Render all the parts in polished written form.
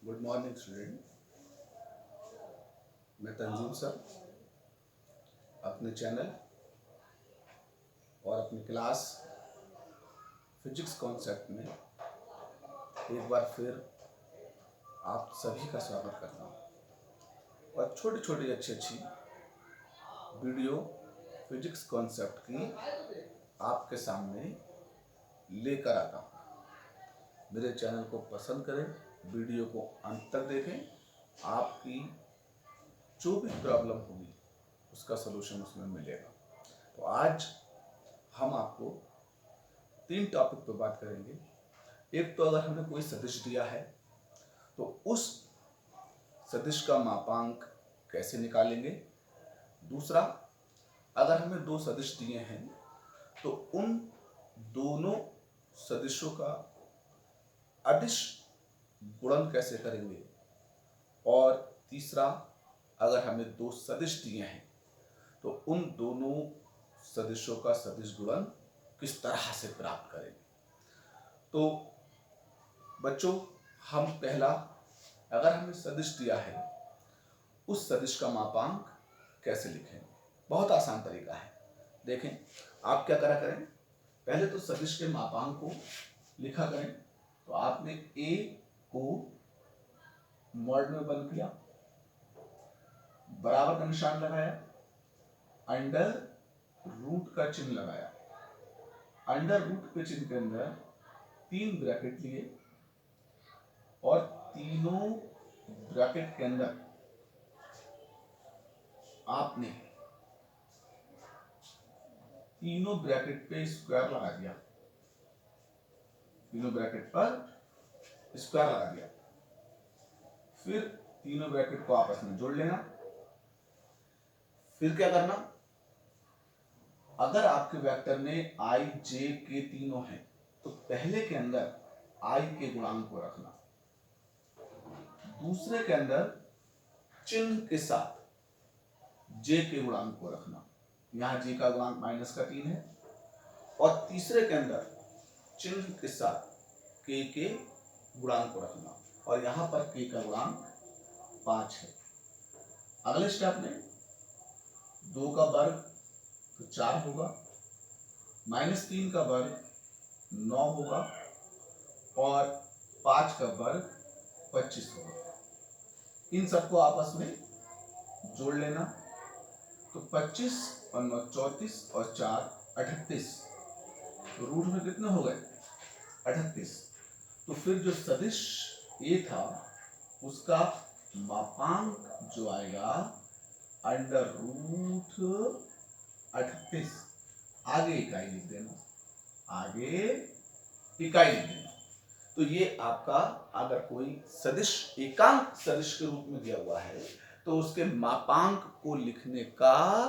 Good morning student. मैं तंजीम sir अपने channel और अपनी क्लास फिजिक्स कॉन्सेप्ट में एक बार फिर आप सभी का स्वागत करता हूँ और छोटी छोटी अच्छी वीडियो फिजिक्स कॉन्सेप्ट की आपके सामने लेकर आता हूँ। मेरे चैनल को पसंद करें, वीडियो को अंत तक देखें। आपकी जो भी प्रॉब्लम होगी उसका सलूशन उसमें मिलेगा। तो आज हम आपको 3 टॉपिक पर बात करेंगे। एक तो अगर हमें कोई सदिश दिया है तो उस सदिश का मापांक कैसे निकालेंगे। दूसरा, अगर हमें 2 सदिश दिए हैं तो उन दोनों सदिशों का अदिश गुणन कैसे करेंगे। और तीसरा, अगर हमें 2 सदिश दिए हैं तो उन दोनों सदिशों का सदिश गुणन किस तरह से प्राप्त करेंगे। तो बच्चों, हम पहला, अगर हमें सदिश दिया है उस सदिश का मापांक कैसे लिखें। बहुत आसान तरीका है। देखें, आप क्या करा करें, पहले तो सदिश के मापांक को लिखा करें। तो आपने a को मॉड में बंद किया, बराबर का निशान लगाया, अंडर रूट का चिन्ह लगाया। अंडर रूट के चिन्ह के अंदर 3 ब्रैकेट लिए और तीनों ब्रैकेट के अंदर आपने तीनों ब्रैकेट पे स्क्वायर लगा दिया। तीनों ब्रैकेट पर स्क्वायर लगा दिया। फिर तीनों ब्रैकेट को आपस में जोड़ लेना। फिर क्या करना, अगर आपके वेक्टर में आई जे के तीनों हैं तो पहले के अंदर आई के गुणांक को रखना, दूसरे के अंदर चिन्ह के साथ जे के गुणांक को रखना। यहां जे का गुणांक -3 है। और तीसरे के अंदर चिन्ह के साथ के गुणांक को रखना और यहां पर के का गुणांक 5 है। अगले स्टेप में 2 का वर्ग तो 4 होगा, -3 का वर्ग 9 होगा और 5 का वर्ग 25 होगा। इन सबको आपस में जोड़ लेना। तो 25 और 9 34 और 4 38। तो रूट में कितने हो गए? 38। तो फिर जो सदिश ए था उसका मापांक जो आएगा अंडर रूट 38। आगे इकाई लिख देना, आगे इकाई लिख देना। तो ये आपका, अगर कोई सदिश एकांक सदिश के रूप में दिया हुआ है तो उसके मापांक को लिखने का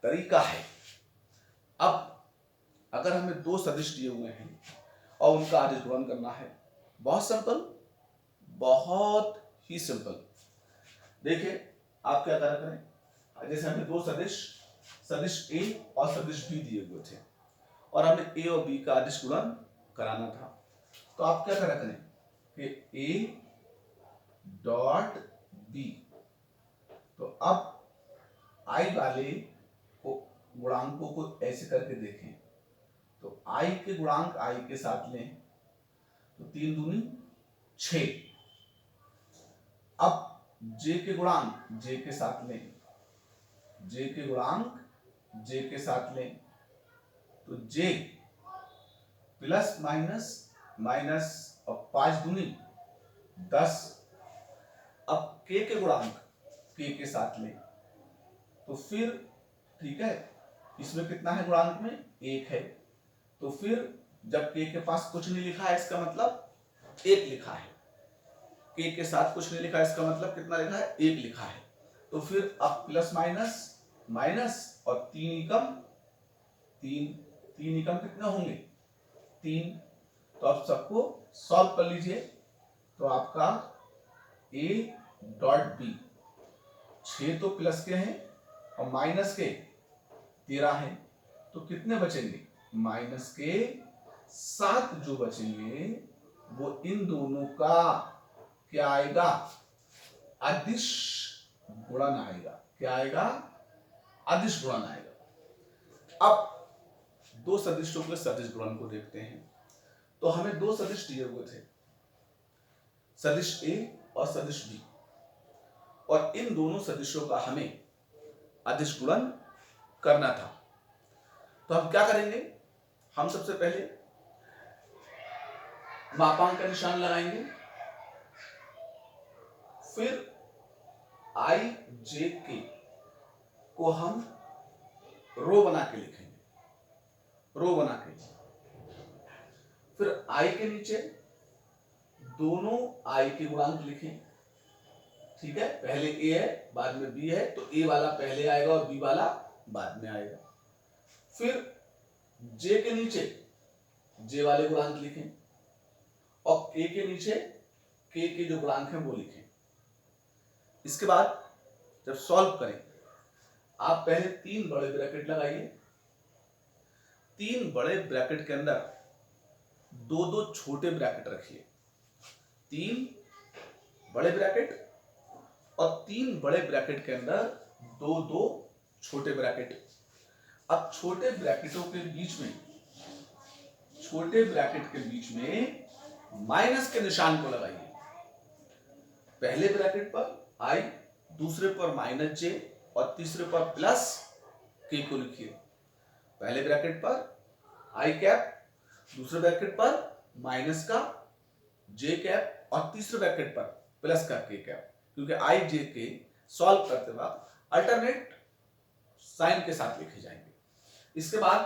तरीका है। अब अगर हमें 2 सदिश दिए हुए हैं और उनका अदिश गुणन करना है, बहुत सिंपल, बहुत ही सिंपल। देखिए, आप क्या करा करें, जैसे हमें 2 सदिश ए और सदिश बी दिए हुए थे और हमें ए और बी का अदिश गुणन कराना था। तो आप क्या करा करें कि ए डॉट बी। तो अब आई वाले गुणांकों को ऐसे करके देखें। तो आई के गुणांक आई के साथ लें तो 3 दूनी 6। अब जे के गुणांक जे के साथ लें, जे के गुणांक जे के साथ लें तो जे प्लस माइनस माइनस और 5 दूनी 10। अब के गुणांक के साथ लें तो फिर ठीक है, इसमें कितना है गुणांक में? 1 है। तो फिर जब के पास कुछ नहीं लिखा है इसका मतलब 1 लिखा है, के साथ कुछ नहीं लिखा है इसका मतलब कितना लिखा है? 1 लिखा है। तो फिर अब प्लस माइनस माइनस और 3 एकम 3 एकम कितने होंगे? 3। तो आप सबको सॉल्व कर लीजिए। तो आपका ए डॉट बी 6 तो प्लस के हैं और माइनस के 13 हैं। तो कितने बचेंगे? माइनस के 7 जो बचेंगे वो इन दोनों का क्या आएगा, अदिश गुणन आएगा। क्या आएगा, अदिश गुणन आएगा। अब दो सदिशों के सदिश गुणन को देखते हैं। तो हमें दो सदिश दिए हुए थे, सदिश ए और सदिश बी, और इन दोनों सदिशों का हमें अदिश गुणन करना था। तो हम क्या करेंगे, हम सबसे पहले मापांक का निशान लगाएंगे, फिर आई जे के को हम रो बना के लिखेंगे, रो बना के। फिर आई के नीचे दोनों आई के गुणांक लिखें। ठीक है, पहले ए है बाद में बी है, तो ए वाला पहले आएगा और बी वाला बाद में आएगा। फिर जे के नीचे जे वाले गुणांक लिखें और के नीचे के जो गुणांक हैं वो लिखें। इसके बाद जब सॉल्व करें, आप पहले 3 बड़े ब्रैकेट लगाइए। 3 बड़े ब्रैकेट के अंदर 2-2 छोटे ब्रैकेट रखिए। 3 बड़े ब्रैकेट और 3 बड़े ब्रैकेट के अंदर 2-2 छोटे ब्रैकेट। अब छोटे ब्रैकेटों के बीच में, छोटे ब्रैकेट के बीच में माइनस के निशान को लगाइए। पहले ब्रैकेट पर आई, दूसरे पर माइनस जे और तीसरे पर प्लस के को लिखिए। पहले ब्रैकेट पर आई कैप, दूसरे ब्रैकेट पर माइनस का जे कैप और तीसरे ब्रैकेट पर प्लस का के कैप, क्योंकि आई जे के सॉल्व करते वक्त अल्टरनेट साइन के साथ लिखे जाएंगे। इसके बाद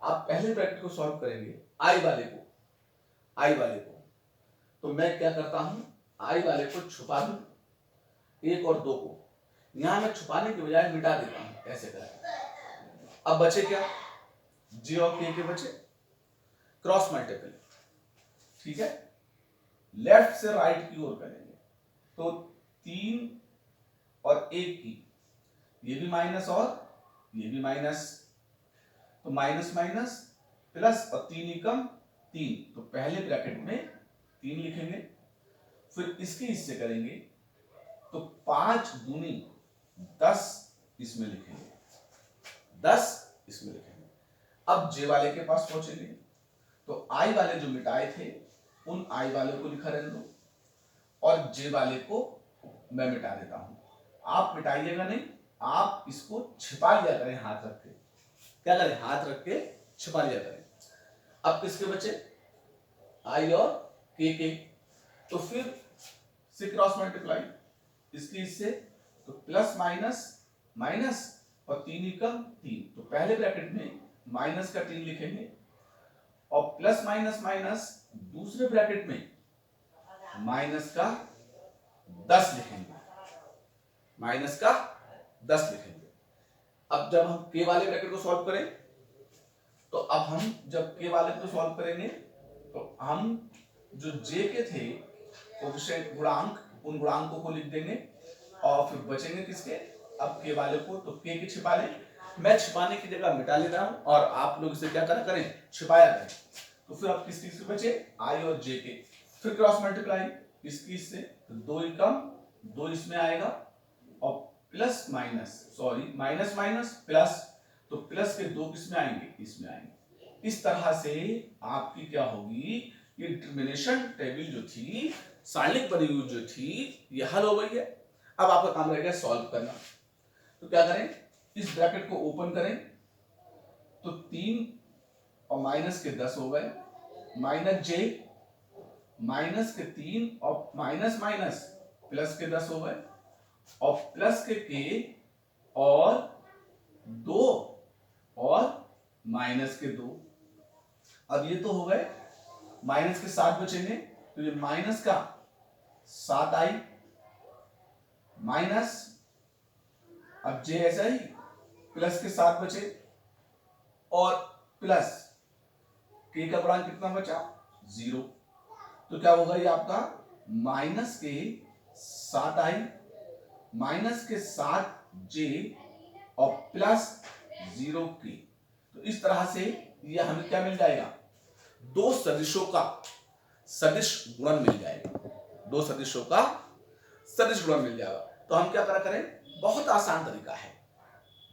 आप पहले ब्रैकेट को सॉल्व करेंगे, आई वाले को, तो मैं क्या करता हूं, आई वाले को छुपा दूं, 1 और 2 को यहां मैं छुपाने की बजाय मिटा देता हूं, ऐसे करके। अब बचे क्या, जे और के बचे, क्रॉस मल्टीपल। ठीक है, लेफ्ट से राइट की ओर करेंगे, तो 3 और 1 की, ये भी माइनस और ये भी माइनस, तो माइनस माइनस प्लस और 3 एकम 3, तो पहले ब्रैकेट में 3 लिखेंगे। फिर इसके हिस्से करेंगे तो 5 दूनी 10 इसमें लिखेंगे, 10 इसमें लिखेंगे। अब जे वाले के पास पहुंचेंगे, तो आई वाले जो मिटाए थे उन आई वाले को लिखा रहने दो और जे वाले को मैं मिटा देता हूं। आप मिटाइएगा नहीं, आप इसको छिपा लिया करें हाथ रख के। क्या करें, हाथ रख के छिपा लिया करें। अब किसके बचे, आई और के, तो फिर से क्रॉस मल्टीप्लाई, इसके इससे तो प्लस माइनस माइनस और 3 एकम 3, तो पहले ब्रैकेट में माइनस का 3 लिखेंगे और प्लस माइनस माइनस दूसरे ब्रैकेट में माइनस का 10 लिखेंगे, माइनस का 10 लिखेंगे। अब जब हम के वाले ब्रैकेट को सॉल्व करें, तो अब हम जब के वाले को सॉल्व करेंगे तो हम जो जे के थे कोएफिशिएंट गुणांक, उन गुणांकों को लिख देंगे और फिर बचेंगे किसके, अब के वाले को, तो के छिपा लें। मैं छिपाने की जगह मिटा लेता हूं और आप लोग इसे क्या करें, छिपाया करें। तो फिर अब किस चीज के बचे, आई और जे के। फिर क्रॉस मल्टीप्लाई, इसकी इससे तो 2 एकम 2 इसमें आएगा और plus minus, sorry minus minus plus, तो प्लस के 2 किसमें आएंगे, इसमें आएंगे। इस तरह से आपकी क्या होगी, ये डिटरमिनेशन टेबल जो थी, सारणिक बनी हुई जो थी, ये हल हो गई है। अब आपका काम रह गया सॉल्व करना। तो क्या करें, इस ब्रैकेट को ओपन करें तो 3 और माइनस के 10 हो गए, माइनस जे, माइनस के 3 और माइनस माइनस प्लस के 10 हो गए और प्लस के और 2 और माइनस के 2। अब ये तो हो गए, माइनस के 7 बचेंगे, तो ये माइनस का 7 आई माइनस, अब जे ऐसा ही प्लस के 7 बचे और प्लस के का गुणांक कितना बचा, 0। तो क्या होगा, ये आपका माइनस के 7 आई माइनस के 7 जे और प्लस 0 के। तो इस तरह से ये हमें क्या मिल जाएगा, दो सदिशों का सदिश गुणन मिल जाएगा। दो सदिशों का सदिश गुणन मिल जाएगा। तो हम क्या करें, बहुत आसान तरीका है।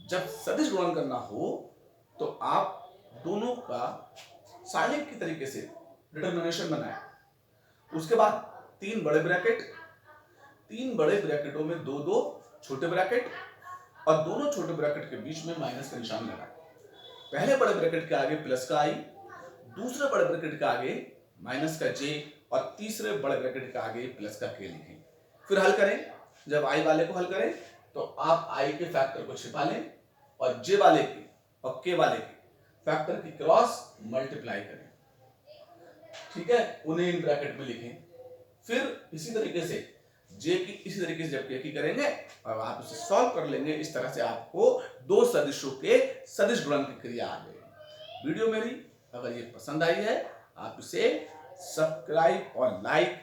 जब सदिश गुणन करना हो तो आप दोनों का साइलेंट की तरीके से डिटर्मिनेशन बनाएं। उसके बाद तीन बड़े ब्रैकेट, तीन बड़े ब्रैकेटों में दो दो छोटे ब्रैकेट और दोनों छोटे ब्रैकेट के बीच में माइनस का निशान लगाएं। पहले बड़े ब्रैकेट के आगे प्लस का आई, दूसरे बड़े ब्रैकेट के आगे माइनस का जे और तीसरे बड़े ब्रैकेट के आगे प्लस का के लिखें। फिर हल करें। जब आई वाले को हल करें तो आप आई के फैक्टर को छिपा लें और जे वाले के और के वाले के फैक्टर की क्रॉस मल्टीप्लाई करें। ठीक है, उन्हें इन ब्रैकेट में लिखें। फिर इसी तरीके से जे की इसी तरीके से जब के की करेंगे और आप उसे सॉल्व कर लेंगे, इस तरह से आपको दो सदिशों के सदिश गुणन की क्रिया आ जाएगी। वीडियो मेरी अगर ये पसंद आई है, आप इसे सब्सक्राइब और लाइक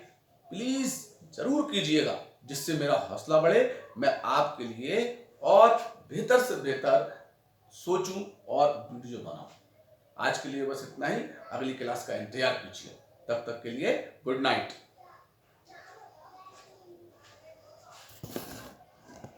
प्लीज जरूर कीजिएगा, जिससे मेरा हौसला बढ़े, मैं आपके लिए और बेहतर से बेहतर सोचूं और वीडियो बनाऊं। आज के लिए बस इतना ही। अगली क्लास का इंतजार कीजिए। तब तक के लिए गुड नाइट।